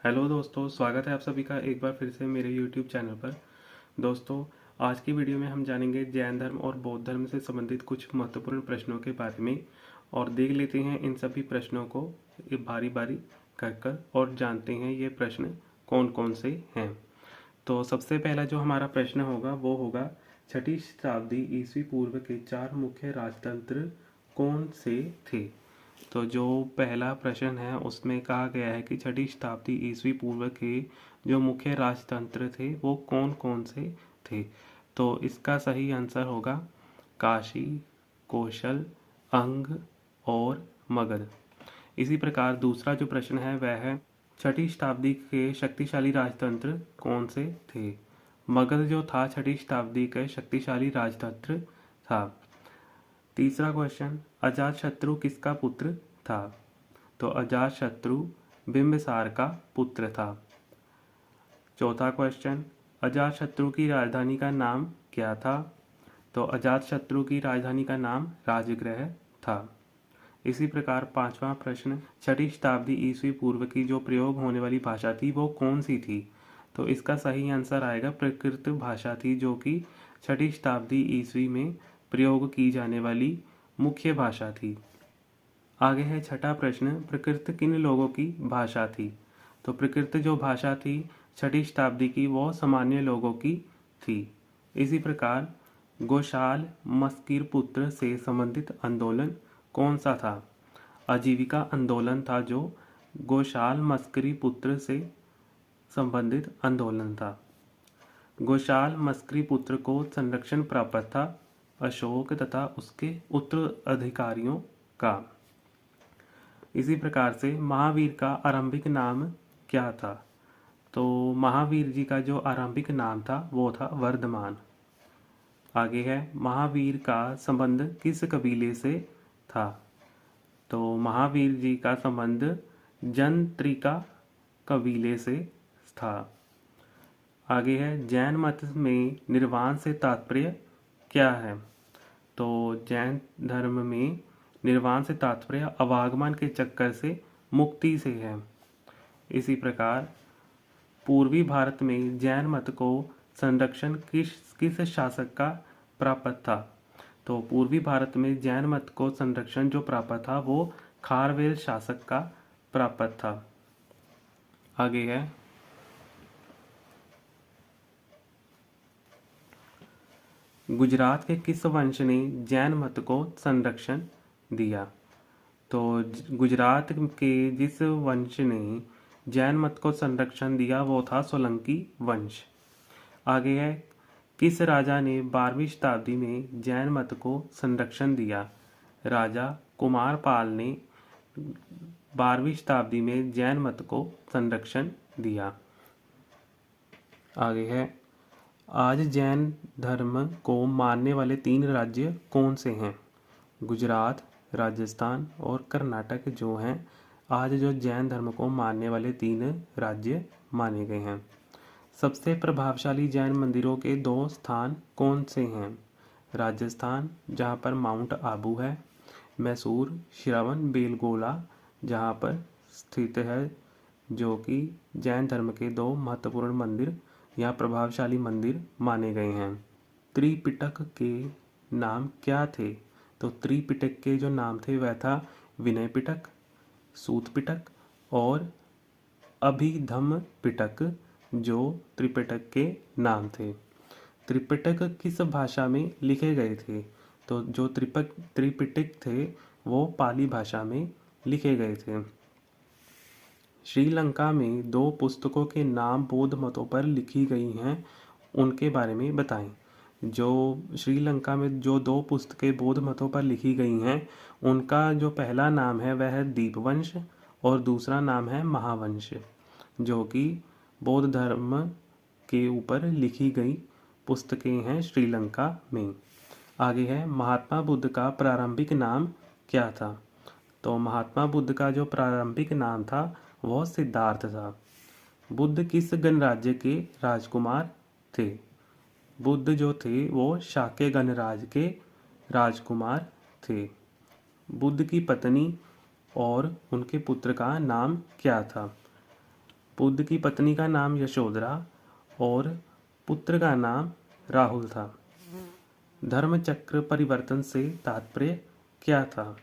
Hello दोस्तों, स्वागत है आप सभी का एक बार फिर से मेरे यूट्यूब चैनल पर। दोस्तों, आज की वीडियो में हम जानेंगे जैन धर्म और बौद्ध धर्म से संबंधित कुछ महत्वपूर्ण प्रश्नों के बारे में और देख लेते हैं इन सभी प्रश्नों को बारी बारी कर और जानते हैं ये प्रश्न कौन कौन से हैं। तो सबसे पहला जो हमारा प्रश्न होगा वो होगा, छठी शताब्दी ईस्वी पूर्व के 4 मुख्य राजतंत्र कौन से थे। तो जो पहला प्रश्न है उसमें कहा गया है कि छठी शताब्दी ईस्वी पूर्व के जो मुख्य राजतंत्र थे वो कौन कौन से थे। तो इसका सही आंसर होगा काशी, कौशल, अंग और मगध। इसी प्रकार दूसरा जो प्रश्न है वह है, छठी शताब्दी के शक्तिशाली राजतंत्र कौन से थे। मगध जो था छठी शताब्दी का शक्तिशाली राजतंत्र था। तीसरा क्वेश्चन, अजातशत्रु किसका पुत्र था। तो अजातशत्रु बिंबिसार का पुत्र था। चौथा क्वेश्चन, अजातशत्रु की राजधानी का नाम क्या था। तो अजातशत्रु की राजधानी का नाम राजगृह था। इसी प्रकार पांचवा प्रश्न, छठी शताब्दी ईस्वी पूर्व की जो प्रयोग होने वाली भाषा थी वो कौन सी थी। तो इसका सही आंसर आएगा प्राकृत भाषा थी, जो कि छठी शताब्दी ईस्वी में प्रयोग की जाने वाली मुख्य भाषा थी। आगे है छठा प्रश्न, प्राकृत किन लोगों की भाषा थी। तो प्राकृत जो भाषा थी छठी शताब्दी की वो सामान्य लोगों की थी। इसी प्रकार गोशाल मस्किर पुत्र से संबंधित आंदोलन कौन सा था। आजीविका आंदोलन था जो गोशाल मस्करी पुत्र से संबंधित आंदोलन था। गोशाल मस्करी पुत्र को संरक्षण प्राप्त था अशोक तथा उसके उत्तराधिकारियों का। इसी प्रकार से महावीर का आरंभिक नाम क्या था। तो महावीर जी का जो आरंभिक नाम था वो था वर्धमान। आगे है, महावीर का संबंध किस कबीले से था। तो महावीर जी का संबंध जंत्रिका कबीले से था। आगे है, जैन मत में निर्वाण से तात्पर्य क्या है। तो जैन धर्म में निर्वाण से तात्पर्य अवागमन के चक्कर से मुक्ति से है। इसी प्रकार पूर्वी भारत में जैन मत को संरक्षण किस किस शासक का प्राप्त था। तो पूर्वी भारत में जैन मत को संरक्षण जो प्राप्त था वो खारवेल शासक का प्राप्त था। आगे है, गुजरात के किस वंश ने जैन मत को संरक्षण दिया। तो गुजरात के जिस वंश ने जैन मत को संरक्षण दिया वो था सोलंकी वंश। आगे है, किस राजा ने 12वीं शताब्दी में जैन मत को संरक्षण दिया। राजा कुमारपाल ने 12वीं शताब्दी में जैन मत को संरक्षण दिया। आगे है, आज जैन धर्म को मानने वाले 3 राज्य कौन से हैं। गुजरात, राजस्थान और कर्नाटक जो हैं आज जो जैन धर्म को मानने वाले 3 राज्य माने गए हैं। सबसे प्रभावशाली जैन मंदिरों के 2 स्थान कौन से हैं। राजस्थान जहाँ पर माउंट आबू है, मैसूर श्रवण बेलगोला जहाँ पर स्थित है, जो कि जैन धर्म के 2 महत्वपूर्ण मंदिर या प्रभावशाली मंदिर माने गए हैं। त्रिपिटक के नाम क्या थे। तो त्रिपिटक के जो नाम थे वह था विनय पिटक, सूत पिटक और अभिधम पिटक, जो त्रिपिटक के नाम थे। त्रिपिटक किस भाषा में लिखे गए थे। तो जो त्रिपिटक थे वो पाली भाषा में लिखे गए थे। श्रीलंका में 2 पुस्तकों के नाम बौद्ध मतों पर लिखी गई हैं, उनके बारे में बताएं। जो श्रीलंका में जो 2 पुस्तकें बौद्ध मतों पर लिखी गई हैं उनका जो पहला नाम है वह है दीपवंश और दूसरा नाम है महावंश, जो कि बौद्ध धर्म के ऊपर लिखी गई पुस्तकें हैं श्रीलंका में। आगे है, महात्मा बुद्ध का प्रारंभिक नाम क्या था। तो महात्मा बुद्ध का जो प्रारंभिक नाम था वह सिद्धार्थ था। बुद्ध किस गणराज्य के राजकुमार थे। बुद्ध जो थे वो शाक्य गणराज्य के राजकुमार थे। बुद्ध की पत्नी और उनके पुत्र का नाम क्या था। बुद्ध की पत्नी का नाम यशोधरा और पुत्र का नाम राहुल था। धर्म चक्र परिवर्तन से तात्पर्य क्या था?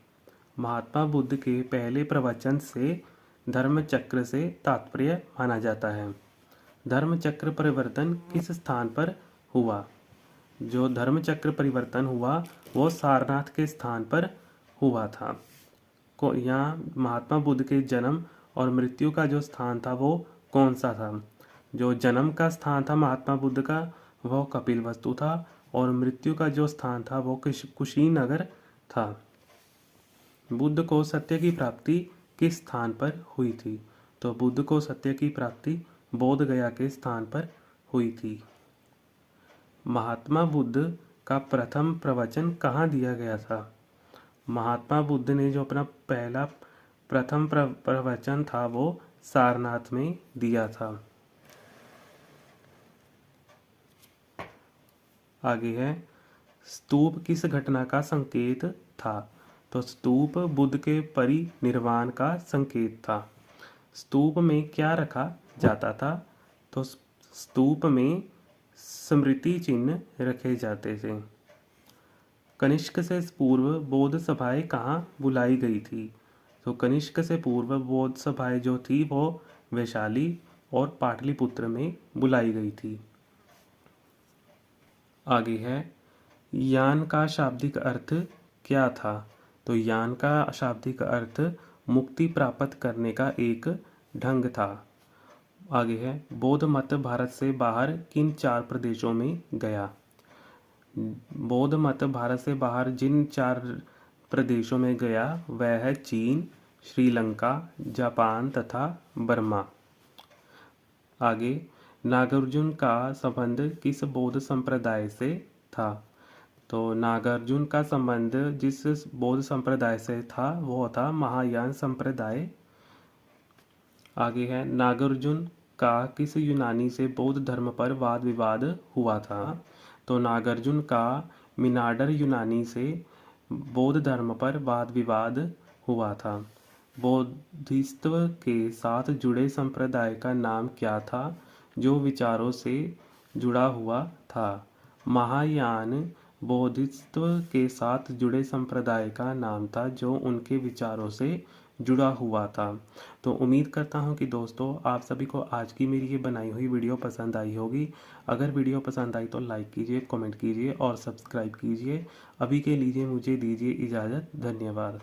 महात्मा बुद्ध के पहले प्रवचन से धर्म चक्र से तात्पर्य माना जाता है। धर्म चक्र परिवर्तन किस स्थान पर हुआ? जो धर्म चक्र परिवर्तन हुआ वो सारनाथ के स्थान पर हुआ था। को यहाँ महात्मा बुद्ध के जन्म और मृत्यु का जो स्थान था वो कौन सा था? जो जन्म का स्थान था महात्मा बुद्ध का वो कपिलवस्तु था और मृत्यु का जो स्थान था वो कुशीनगर था। बुद्ध को सत्य की प्राप्ति किस स्थान पर हुई थी? तो बुद्ध को सत्य की प्राप्ति बोध गया के स्थान पर हुई थी। महात्मा बुद्ध का प्रथम प्रवचन कहाँ दिया गया था? महात्मा बुद्ध ने जो अपना पहला प्रथम प्रवचन था वो सारनाथ में दिया था। आगे है, स्तूप किस घटना का संकेत था? तो स्तूप बुद्ध के परिनिर्वाण का संकेत था। स्तूप में क्या रखा जाता था? तो स्तूप में स्मृति चिन्ह रखे जाते थे। कनिष्क से पूर्व बौद्ध सभाएं कहाँ बुलाई गई थी? तो कनिष्क से पूर्व बौद्ध सभाएं जो थी वो वैशाली और पाटलिपुत्र में बुलाई गई थी। आगे है, यान का शाब्दिक अर्थ क्या था? तो यान का शाब्दिक अर्थ मुक्ति प्राप्त करने का एक ढंग था। आगे है, बौद्ध मत भारत से बाहर किन 4 प्रदेशों में गया? बौद्ध मत भारत से बाहर जिन 4 प्रदेशों में गया वह है चीन, श्रीलंका, जापान तथा बर्मा। आगे, नागार्जुन का संबंध किस बौद्ध संप्रदाय से था? तो नागार्जुन का संबंध जिस बौद्ध संप्रदाय से था वो था महायान संप्रदाय। आगे है, नागार्जुन का किस यूनानी से बौद्ध धर्म पर वाद विवाद हुआ था? तो नागार्जुन का मिनाडर यूनानी से बौद्ध धर्म पर वाद विवाद हुआ था। बौद्धिस्त्व के साथ जुड़े संप्रदाय का नाम क्या था जो विचारों से जुड़ा हुआ था? महायान बौद्धिस्त्व के साथ जुड़े संप्रदाय का नाम था जो उनके विचारों से जुड़ा हुआ था। तो उम्मीद करता हूँ कि दोस्तों आप सभी को आज की मेरी ये बनाई हुई वीडियो पसंद आई होगी। अगर वीडियो पसंद आई तो लाइक कीजिए, कमेंट कीजिए और सब्सक्राइब कीजिए। अभी के लिए मुझे दीजिए इजाज़त। धन्यवाद।